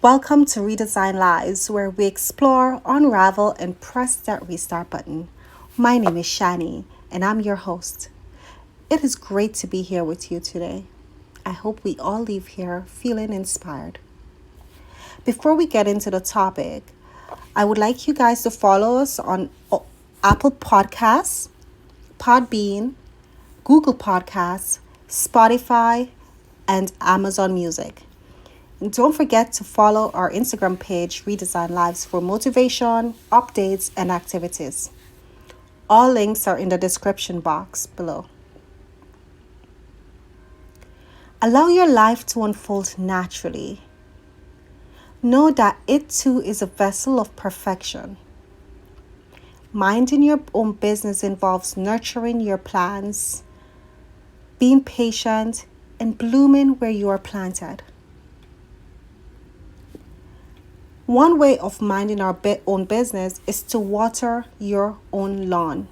Welcome to Redesign Lives, where we explore, unravel, and press that restart button. My name is Shani, and I'm your host. It is great to be here with you today. I hope we all leave here feeling inspired. Before we get into the topic, I would like you guys to follow us on Apple Podcasts, Podbean, Google Podcasts, Spotify, and Amazon Music. And don't forget to follow our Instagram page, Redesign Lives, for motivation, updates, and activities. All links are in the description box below. Allow your life to unfold naturally. Know that it too is a vessel of perfection. Minding your own business involves nurturing your plans, being patient, and blooming where you are planted. One way of minding our own business is to water your own lawn.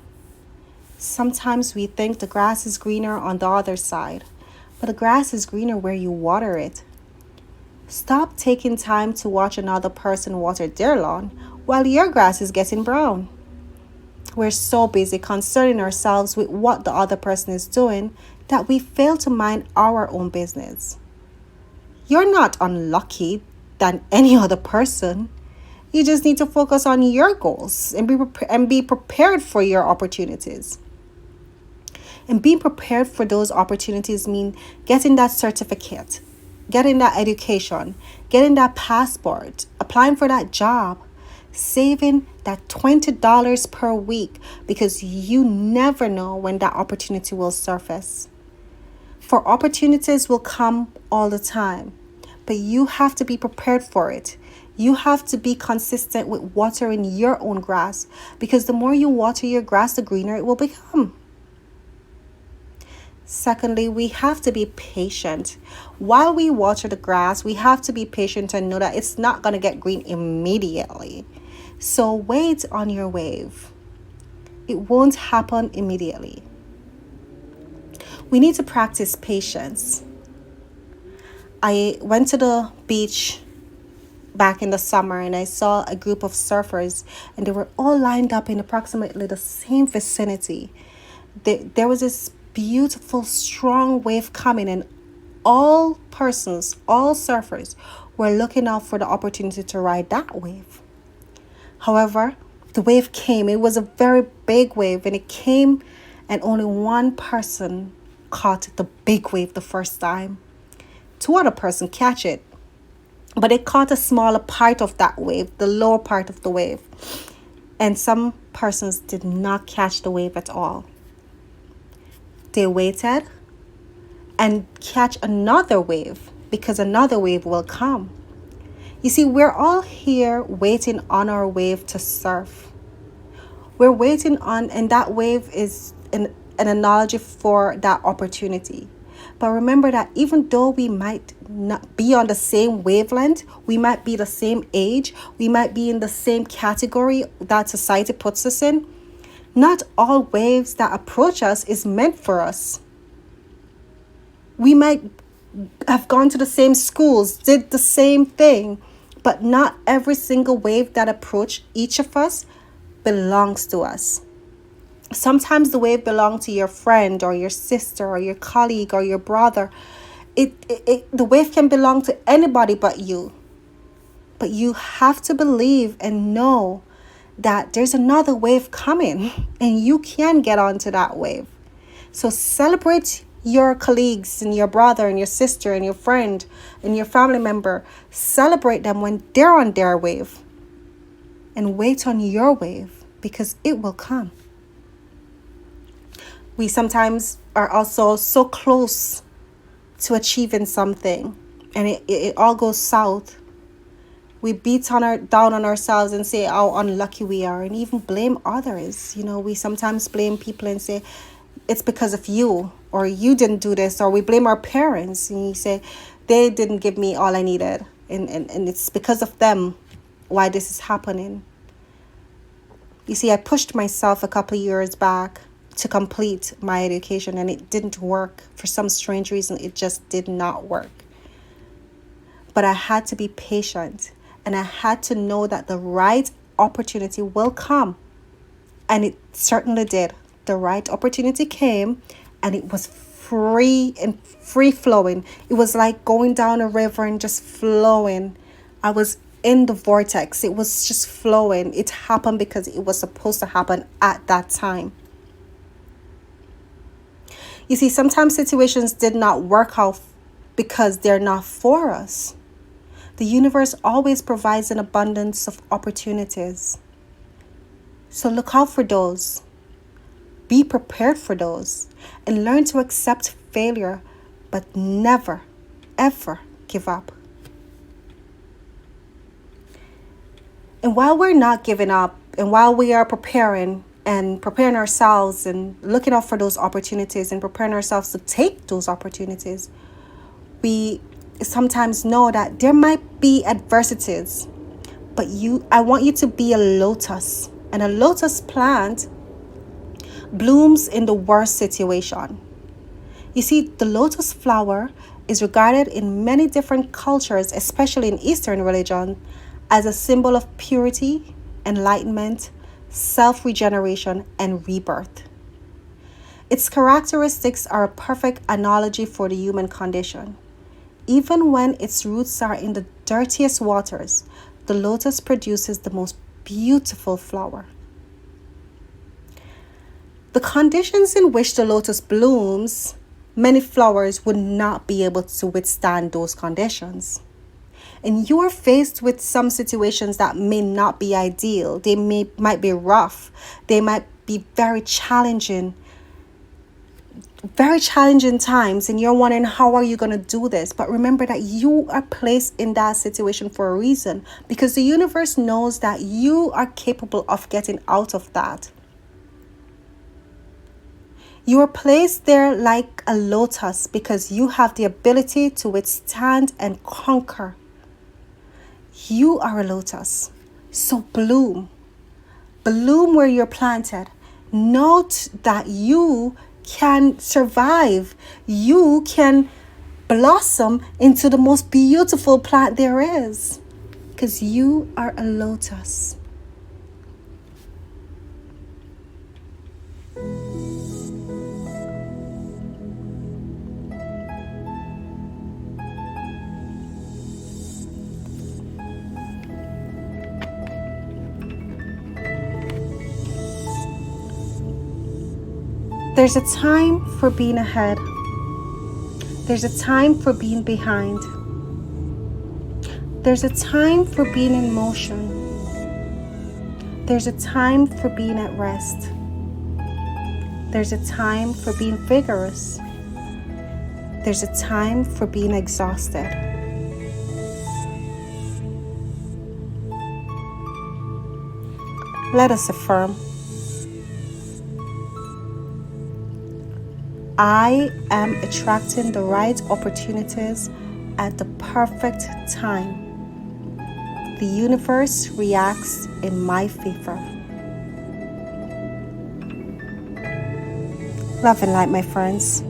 Sometimes we think the grass is greener on the other side, but the grass is greener where you water it. Stop taking time to watch another person water their lawn while your grass is getting brown. We're so busy concerning ourselves with what the other person is doing that we fail to mind our own business. You're not unlucky than any other person. You just need to focus on your goals and be prepared for your opportunities. And being prepared for those opportunities mean getting that certificate, getting that education, getting that passport, applying for that job, saving that $20 per week, because you never know when that opportunity will surface. For opportunities will come all the time, but you have to be prepared for it. You have to be consistent with watering your own grass, because the more you water your grass, the greener it will become. Secondly, we have to be patient. While we water the grass, we have to be patient and know that it's not going to get green immediately. So wait on your wave. It won't happen immediately. We need to practice patience. I went to the beach back in the summer and I saw a group of surfers, and they were all lined up in approximately the same vicinity. There was this beautiful, strong wave coming, and all surfers were looking out for the opportunity to ride that wave. However, the wave came. It was a very big wave, and it came, and only one person caught the big wave the first time. Two other person catch it, but it caught a smaller part of that wave, the lower part of the wave. And some persons did not catch the wave at all. They waited and catch another wave, because another wave will come. You see, we're all here waiting on our wave to surf. We're waiting on, and that wave is an analogy for that opportunity. But remember that even though we might not be on the same wavelength, we might be the same age, we might be in the same category that society puts us in, not all waves that approach us is meant for us. We might have gone to the same schools, did the same thing, but not every single wave that approach each of us belongs to us. Sometimes the wave belongs to your friend or your sister or your colleague or your brother. The wave can belong to anybody but you. But you have to believe and know that there's another wave coming, and you can get onto that wave. So celebrate your colleagues and your brother and your sister and your friend and your family member. Celebrate them when they're on their wave, and wait on your wave, because it will come. We sometimes are also so close to achieving something, and it all goes south. We beat down on ourselves and say how unlucky we are, and even blame others. We sometimes blame people and say, it's because of you, or you didn't do this, or we blame our parents and you say, they didn't give me all I needed, and it's because of them why this is happening. You see, I pushed myself a couple of years back to complete my education, and it didn't work. For some strange reason, it just did not work. But I had to be patient, and I had to know that the right opportunity will come. And it certainly did. The right opportunity came, and it was free and free flowing. It was like going down a river and just flowing. I was in the vortex. It was just flowing. It happened because it was supposed to happen at that time. You see, sometimes situations did not work out because they're not for us. The universe always provides an abundance of opportunities. So look out for those. Be prepared for those. And learn to accept failure, but never, ever give up. And while we're not giving up, and while we are preparing ourselves and looking out for those opportunities and preparing ourselves to take those opportunities, we sometimes know that there might be adversities, but I want you to be a lotus. And a lotus plant blooms in the worst situation. You see, the lotus flower is regarded in many different cultures, especially in Eastern religion, as a symbol of purity, enlightenment, self-regeneration, and rebirth. Its characteristics are a perfect analogy for the human condition. Even when its roots are in the dirtiest waters, the lotus produces the most beautiful flower. The conditions in which the lotus blooms, many flowers would not be able to withstand those conditions. And you are faced with some situations that may not be ideal. They might be rough. They might be very challenging times, and you're wondering, how are you going to do this? But remember that you are placed in that situation for a reason, because the universe knows that you are capable of getting out of that. You are placed there like a lotus because you have the ability to withstand and conquer. You are a lotus. So bloom. Bloom where you're planted. Note that you can survive. You can blossom into the most beautiful plant there is, because you are a lotus. There's a time for being ahead. There's a time for being behind. There's a time for being in motion. There's a time for being at rest. There's a time for being vigorous. There's a time for being exhausted. Let us affirm. I am attracting the right opportunities at the perfect time. The universe reacts in my favor. Love and light, my friends.